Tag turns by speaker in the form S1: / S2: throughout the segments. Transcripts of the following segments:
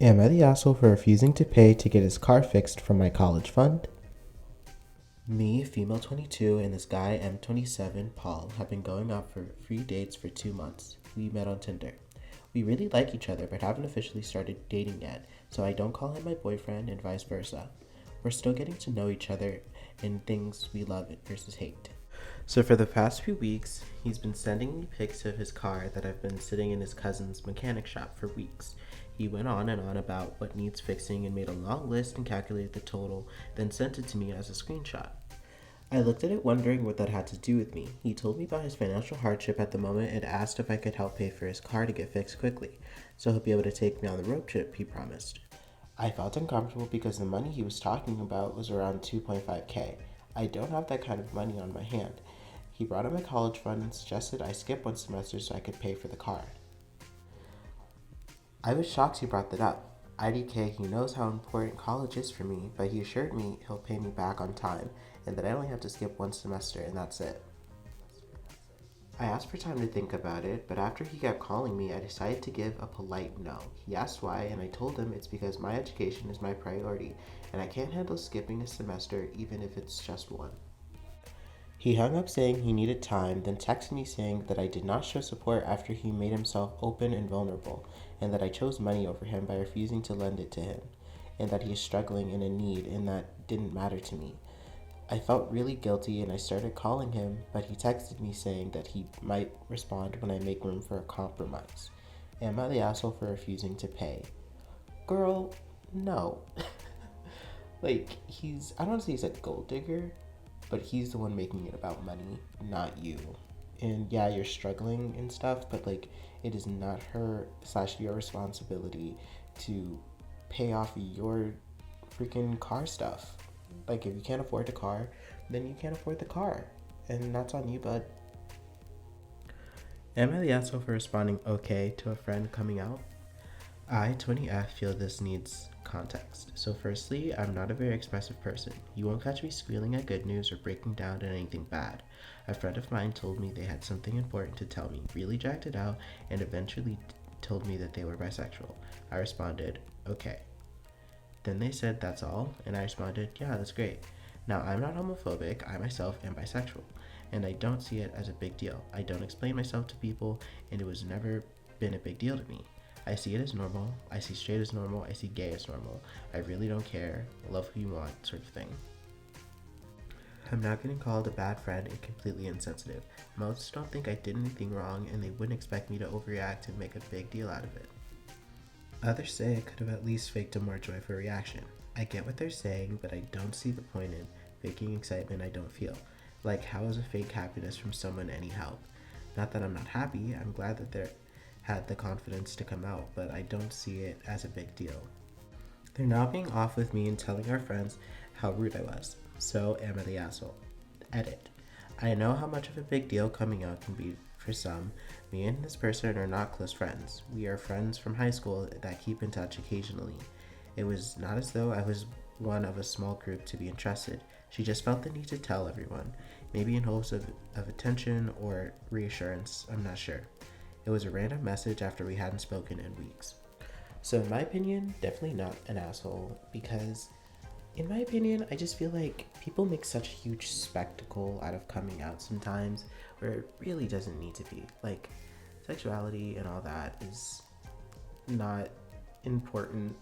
S1: Am I the asshole for refusing to pay to get his car fixed from my college fund? Me, female 22, and this guy, M27, Paul, have been going out for free dates for 2 months. We met on Tinder. We really like each other but haven't officially started dating yet, so I don't call him my boyfriend and vice versa. We're still getting to know each other in things we love versus hate. So for the past few weeks, he's been sending me pics of his car that have been sitting in his cousin's mechanic shop for weeks. He went on and on about what needs fixing and made a long list and calculated the total, then sent it to me as a screenshot. I looked at it wondering what that had to do with me. He told me about his financial hardship at the moment and asked if I could help pay for his car to get fixed quickly, so he'll be able to take me on the road trip he promised. I felt uncomfortable because the money he was talking about was around 2.5K. I don't have that kind of money on my hand. He brought up my college fund and suggested I skip one semester so I could pay for the car. I was shocked he brought that up. IDK, he knows how important college is for me, but he assured me he'll pay me back on time and that I only have to skip one semester and that's it. I asked for time to think about it, but after he kept calling me, I decided to give a polite no. He asked why, and I told him it's because my education is my priority, and I can't handle skipping a semester even if it's just one. He hung up saying he needed time, then texted me saying that I did not show support after he made himself open and vulnerable, and that I chose money over him by refusing to lend it to him, and that he is struggling and in need, and that didn't matter to me. I felt really guilty and I started calling him, but he texted me saying that he might respond when I make room for a compromise. Am I the asshole for refusing to pay? Girl, no. I don't want to say he's a gold digger, but he's the one making it about money, not you. And yeah, you're struggling and stuff, but it is not her/your responsibility to pay off your freaking car stuff. If you can't afford the car, then you can't afford the car. And that's on you, bud. Am I the asshole for responding okay to a friend coming out? I, 20F, feel this needs context. So firstly, I'm not a very expressive person. You won't catch me squealing at good news or breaking down at anything bad. A friend of mine told me they had something important to tell me, really dragged it out, and eventually told me that they were bisexual. I responded, okay. Then they said, that's all? And I responded, yeah, that's great. Now, I'm not homophobic, I myself am bisexual, and I don't see it as a big deal. I don't explain myself to people, and it was never been a big deal to me. I see it as normal, I see straight as normal, I see gay as normal. I really don't care, love who you want, sort of thing. I'm not getting called a bad friend and completely insensitive. Most don't think I did anything wrong, and they wouldn't expect me to overreact and make a big deal out of it. Others say I could have at least faked a more joyful reaction. I get what they're saying, but I don't see the point in faking excitement I don't feel. How is a fake happiness from someone any help? Not that I'm not happy, I'm glad that they had the confidence to come out, but I don't see it as a big deal. They're now being off with me and telling our friends how rude I was. So am I the asshole? Edit. I know how much of a big deal coming out can be for some. Me and this person are not close friends. We are friends from high school that keep in touch occasionally. It was not as though I was one of a small group to be entrusted. She just felt the need to tell everyone, maybe in hopes of attention or reassurance, I'm not sure. It was a random message after we hadn't spoken in weeks. So in my opinion, definitely not an asshole, because in my opinion, I just feel like people make such a huge spectacle out of coming out sometimes where it really doesn't need to be. Sexuality and all that is not important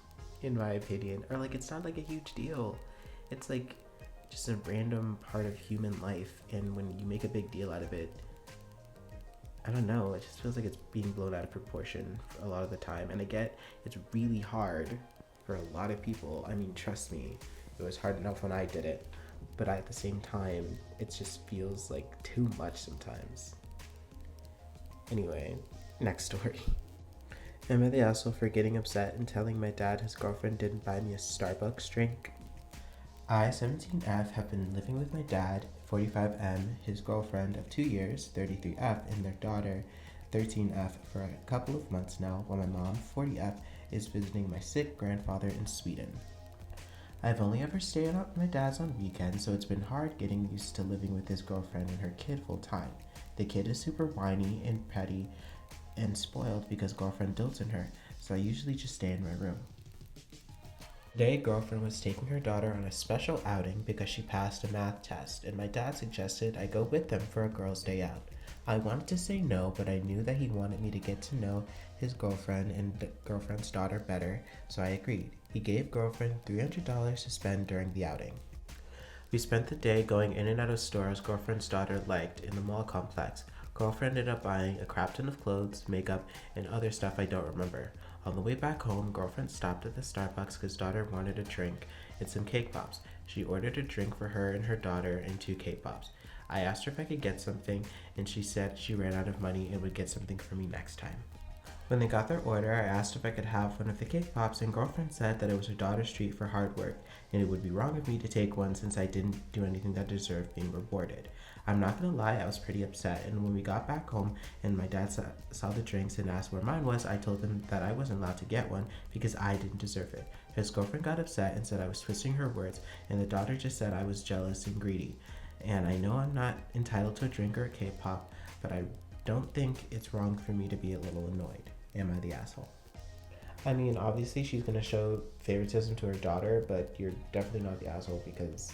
S1: in my opinion, or it's not a huge deal. It's just a random part of human life, and when you make a big deal out of it, I don't know, it just feels like it's being blown out of proportion a lot of the time. And I get it's really hard for a lot of people. I mean, trust me, it was hard enough when I did it, but at the same time, it just feels like too much sometimes. Anyway, next story. Am I the asshole for getting upset and telling my dad his girlfriend didn't buy me a Starbucks drink? I, 17F, have been living with my dad, 45M, his girlfriend of 2 years, 33F, and their daughter, 13F, for a couple of months now, while my mom, 40F, is visiting my sick grandfather in Sweden. I've only ever stayed at my dad's on weekends, so it's been hard getting used to living with his girlfriend and her kid full time. The kid is super whiny and petty and spoiled because girlfriend dotes on her, so I usually just stay in my room. Today, girlfriend was taking her daughter on a special outing because she passed a math test, and my dad suggested I go with them for a girls' day out. I wanted to say no, but I knew that he wanted me to get to know his girlfriend and the girlfriend's daughter better, so I agreed. He gave girlfriend $300 to spend during the outing. We spent the day going in and out of stores girlfriend's daughter liked in the mall complex. Girlfriend ended up buying a crap ton of clothes, makeup, and other stuff I don't remember. On the way back home, girlfriend stopped at the Starbucks because daughter wanted a drink and some cake pops. She ordered a drink for her and her daughter and 2 cake pops. I asked her if I could get something, and she said she ran out of money and would get something for me next time. When they got their order, I asked if I could have one of the cake pops, and girlfriend said that it was her daughter's treat for hard work, and it would be wrong of me to take one since I didn't do anything that deserved being rewarded. I'm not gonna lie, I was pretty upset, and when we got back home and my dad saw the drinks and asked where mine was, I told him that I wasn't allowed to get one because I didn't deserve it. His girlfriend got upset and said I was twisting her words, and the daughter just said I was jealous and greedy. And I know I'm not entitled to a drink or a cake pop, but I don't think it's wrong for me to be a little annoyed. Am I the asshole? I mean, obviously she's gonna show favoritism to her daughter, but you're definitely not the asshole because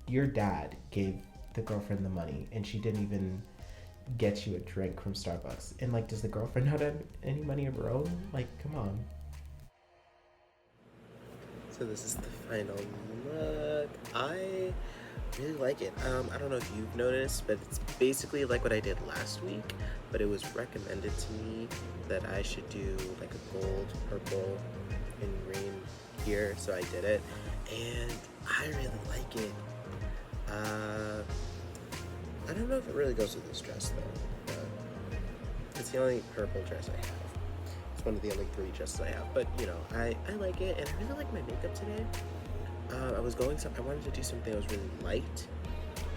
S1: your dad gave the girlfriend the money and she didn't even get you a drink from Starbucks. And like, does the girlfriend not have any money of her own? Like, come on.
S2: So this is the final look. I really like it. I don't know if you've noticed, but it's basically like what I did last week, but it was recommended to me that I should do like a gold, purple, and green here, so I did it, and I really like it. I don't know if it really goes with this dress though, but it's the only purple dress I have. It's one of the only 3 dresses I have, but you know, I like it, and I really like my makeup today. I wanted to do something that was really light,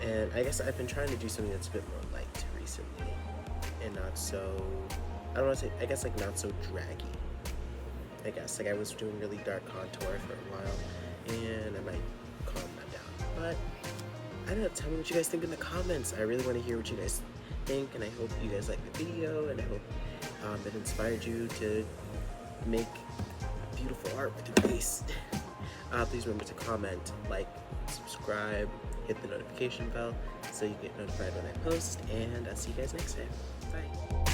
S2: and I guess I've been trying to do something that's a bit more light recently, and not so, I don't want to say, I guess like not so draggy. I guess like I was doing really dark contour for a while, and I might calm that down. But I don't know, tell me what you guys think in the comments. I really want to hear what you guys think, and I hope you guys like the video, and I hope it inspired you to make beautiful art with your face. Please remember to comment, like, subscribe, hit the notification bell so you get notified when I post, and I'll see you guys next time. Bye.